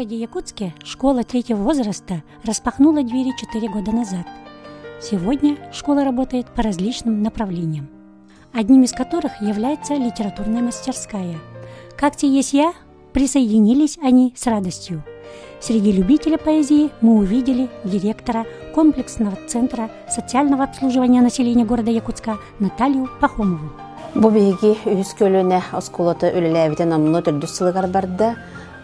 городе Якутске школа третьего возраста распахнула двери 4 года назад. Сегодня школа работает по различным направлениям, одним из которых является литературная мастерская. Как те есть я, присоединились они с радостью. Среди любителей поэзии мы увидели директора комплексного центра социального обслуживания населения города Якутска Наталью Пахомову. Бу биги үз көлөне осколота үлеләбитен амны төрдүсылыгар барда.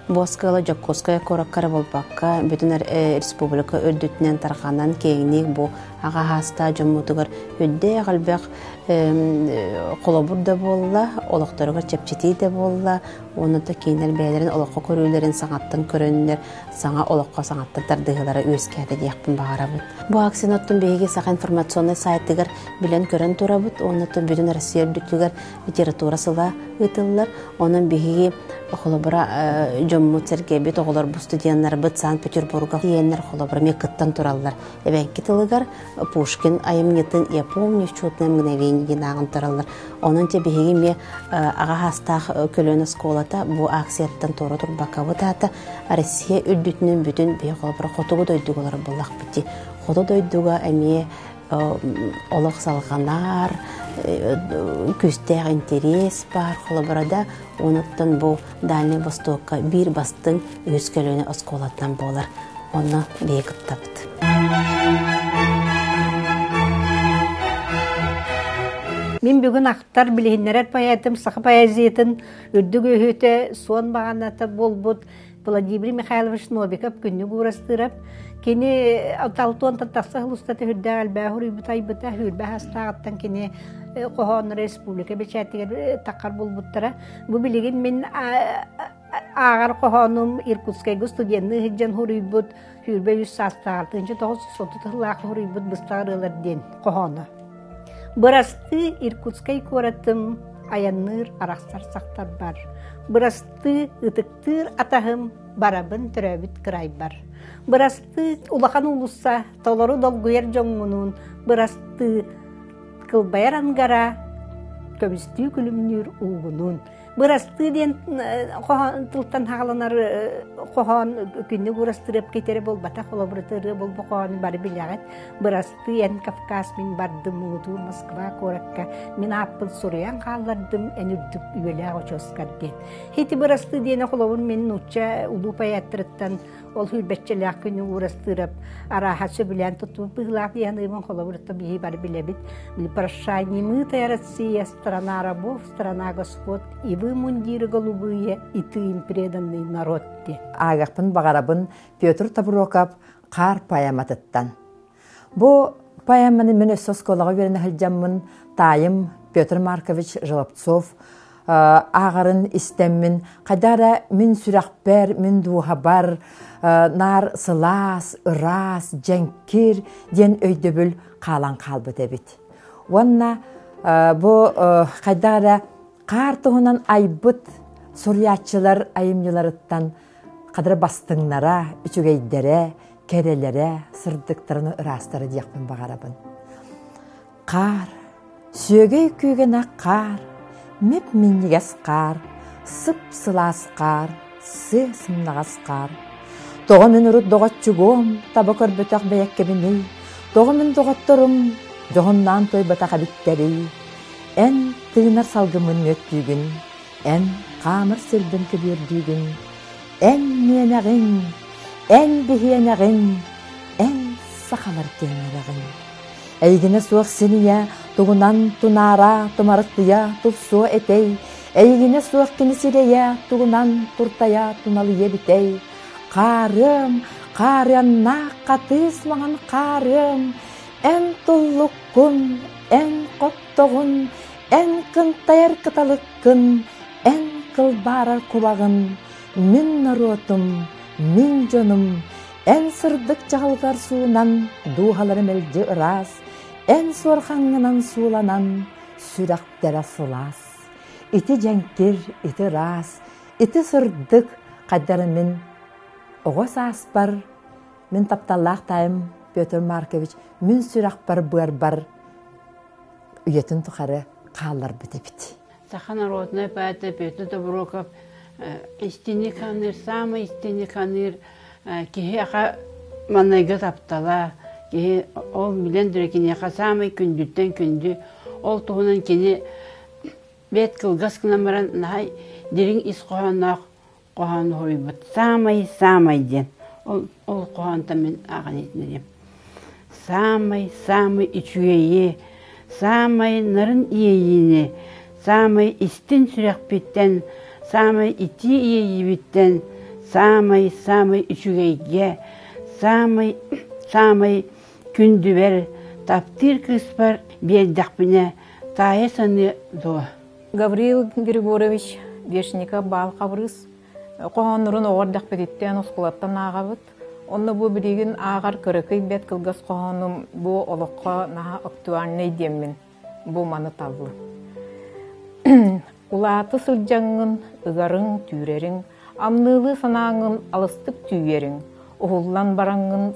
Бу оскола Жоккоская кораккара болбакка бүтүн республика өрдүтүнөн тарганан кеңник бу ага хаста жомутугар өддө галбак колобурда болла, олоқторга чепчети де болла, оны да кейнер бәйлерин олоққа көрүлерин саңаттан көрөннөр, саңа олоққа саңаттан тардыгылары өскәде дияқпын бағарабыт. Бу аксиноттун бейги саха информационный сайтыгар билен көрөн турабыт, оны да бүтүн Россия өрдүтүгар литература сыла ытыллар, онун бейги холобура жоммут сергебит оголор бу студенттер бит Санкт-Петербурга киеннер холобура мекыттан тураллар. Эбенки тылыгар Пушкин айымнетін я помню чутным мгновение гинагын тураллар. Онун те беги ме ага хастах көлөнө сколата бу акцияттан тора турбакабытата Россия үрдүтүнүн бүтүн бе холобура хотугу дойдугалар буллак бити. Хото дойдуга эме олық салғанар, көстер интерес бар холобурада, онуттан бу Дальний Востокка бир бастың өз көлөнө осколаттан болар. Оны бекіп тапты. Мен бүгін ақтар білгенлерер поэтым, сақы поэзиятын үрдіг өйті сон бағанаты болбуд. Владимир Михайлович Новиков күнні көрістіріп, кені алталтуан таттақса ғылыстаты хүрді әлбә хүрібіт айбыта хүрбә хастағыттан кені Қоғаны республика бечәтігер таққар болбуттара. Бұ білеген мен ағар Қоғаным Иркутскайғы студентны хиджан хүрібіт хүрбә 100 састағыртыншы 930 тылақ хүрібіт бұстағырыларден Қоғаны. Бұрасты Иркутскай көрәтім аянныр арақсар сақтар бар. Бұрасты ұтықтыр атағым барабын түрәбіт қырай бар. Бұрасты улақан улыса толары долгуер жоңғынын, бұрасты қылбайар аңғара көбісті күлімнер уғынын. Бұрасты ден тылттан хағаланар қоған күнні бұрастырып кетері бол бата қолы бұрытыры бол бұқағаны бары біліғат. Бұрасты ән Кавказ мен бардым ұғытуыр Москва көрәкка. Мен аппыл сұрыян қалардым ән үрдік үйелі ағычоскарден. Хеті бұрасты дені қолауын мен ұтча ұлу паяттырыттан ол хүрбәтчелі күнні бұрастырып араға сөбілен тұтып бұғылақ дейінімін қолауырытты бейі бары білебіт. Прощай, немытая Россия, страна рабов, страна господ, и вы мундиры голубые, и ты им преданный народ. Ағақпын бағарабын Петр Табуроков қар паяматыттан. Бұ паяманы мен өсі сколаға верені хілжамын тайым Петр Маркович Жолобцов ағарын істеммін, қадара мен сүрақпер, мен дуға бар, нар сылас, ырас, жәңкер ден өйдөбіл қалан қалбы дебіт. Онна бұ қадара қар тұғынан айбыт сұриятчылар айымныларыттан қадыр бастыңнара, үчігейдері, керелері, сырдықтарыны ырастары дейекпін бағарабын. Қар, сүйегей күйген ақ қар, меп меннігес қар, сып-сылас қар, сы-сымнағас қар. Тоғы мен ұрыт доғат жүгом, табы көрбітақ бәйеккебіні, тоғы мен доғаттырым, жоғыннан той батаға біттері. Ән тыынар салғымын өттігін, ән қамыр селбін кебердігін, ән менағын, ән бігенағын, ән сақалар кемерағын. Әйгіне суық сенія, туғынан тунара, тумарықтыя, тұлсу әтей. Әйгіне суық кенесірия, туғынан туртая, туналы ебітей. Қарым, қарымна қатыс маған қарым, ән тұллық күн, ән қоттығын, ән қынтайыр қыталыққын, ән қылбарар құлағын, мен наротым, мен жоным, ән сырдық жағылғар суынан, дуғаларым әлде ұрас, ән сорхаңынан суланан, сүрақтера сылас. Ити жәңкер, ити рас, ити сырдық қаддарымен оғыз аспар, мен тапталлақ тайым Петр Маркович, мен сүрақ бар, үйетін тұқары қалар біті біті. Саха народная поэта Петр Табуроков истини каныр, самый истини каныр, кихи аха манайга таптала, кихи ол билен дүрекини аха самый күндүттен күндү, ол туғынан кені бет кылгас кынамаран нахай дирин ис қоғанақ қоған хорибыт. Самай ден. Ол қоғанта мен аған етінерем. Самай ичуейе, самай нарын иейіне, самай истин сүрек биттен, самай ити иейі биттен, самай ичуейге, самай күндүбер, таптыр кыспар бейдақпіне, тая саны до. Гавриил Григорьевич Вешника бал қабырыз, қоған нұрын оғырдақ бететтен ұсқылаттан ағабыт. Онны бұ біреген ағар көрекей бет кылгас қоғаным бұ олыққа наға ұқтуарнай демін. Бұ маны табы. Улаты сылжаңын, ұғарың түйрерің, амнылы санаңын алыстық түйерің, ұғыллан бараңын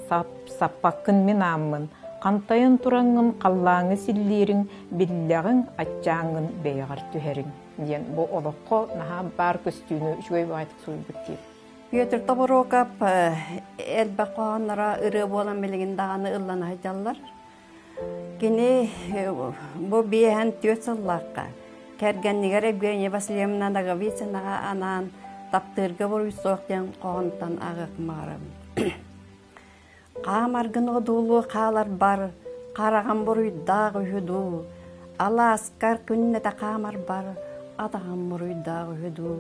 саппаққын мен амын, қантайын тұраңын қаллаңы силлерің, биллағың атчаңын бейғар түйерің. Ден бұ олыққа наға бар көстүйіні жөй бағайтық сұйбыт дейіп. Петр Табурокап элбе қоғанлара ыры болан білігін дағаны ыллан айдалар. Кені бұ бейхен төт сыллаққа. Кәргеннігер Евгения Васильевна Наговицынаға анан таптырғы бұрый соқтен қоғантан ағық мағарам. Қамарғын одулы қалар бар, қараған бұрый дағы хүду. Ала аскар күннеті қамар бар, адаған бұрый дағы хүду.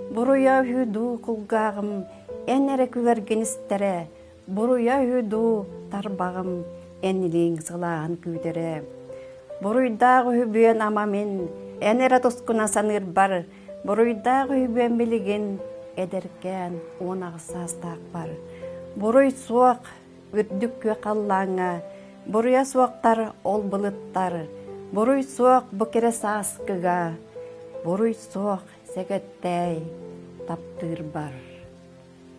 Буруя хүду кулгағым, әнәрі күвергеністері, буруя хүду тарбағым, әнілің сылаған күйдері. Буруйдағы хүбен амамен, әнәрі тұскына саныр бар, буруйдағы хүбен білеген, әдіркен онағы састақ бар. Буруй суақ, үрдікке қаллаңа, буруя суақтар ол бұлыттар, буруй суақ бұкері саскыға, буруй суақ,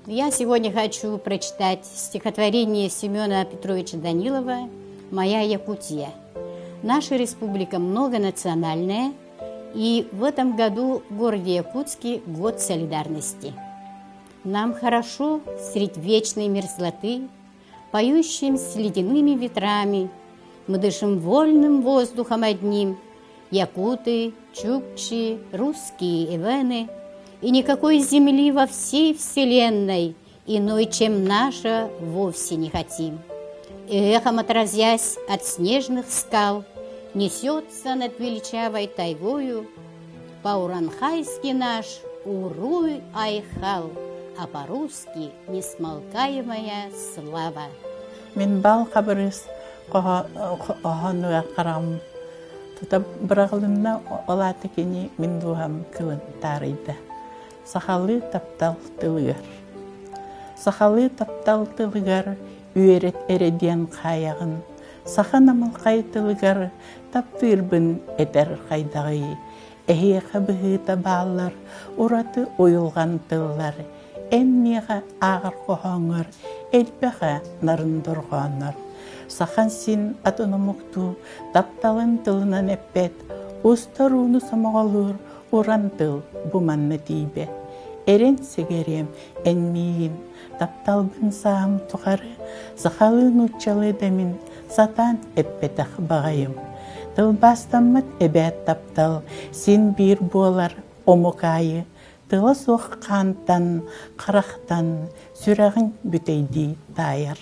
Я сегодня хочу прочитать стихотворение Семена Петровича Данилова «Моя Якутия». Наша республика многонациональная, и в этом году в городе Якутске год солидарности. Нам хорошо средь вечной мерзлоты, поющим с ледяными ветрами. Мы дышим вольным воздухом одним, якуты, чукчи, русские эвены, и никакой земли во всей вселенной иной, чем наша, вовсе не хотим. И эхом отразясь от снежных скал, несется над величавой тайгою по-уранхайски наш Уруй Айхал, а по-русски несмолкаемая слава. Мен қабырыз қоғануға қарам. Тута бұрағылымна олаты кені мен дуғам кылын тарыйды. Сақалы таптал тылығар. Сақалы таптал тылығар үйерет эреден қаяғын. Сақанамыл қай тылығар таптырбын әтер қайдағый. Әхе қабығы табалар, ұраты ойылған тылылар. Әннеға ағыр қоғаңыр, әлбәға нарын дұрғаныр. Сахан син атономукту тапталын тылынан әппет, ұстаруны самағалыр, уран тыл бұманны дейбет. Әрен сегерем, әнмейім, тапталбын сағым тұғары, сақалын ұтчалы дәмін, сатан әппетақ бағайым. Тыл бастамыт әбәт таптал, сен бір болар омықайы, тылы соқ қантан, қарақтан, сүрағын бүтейді тайыр.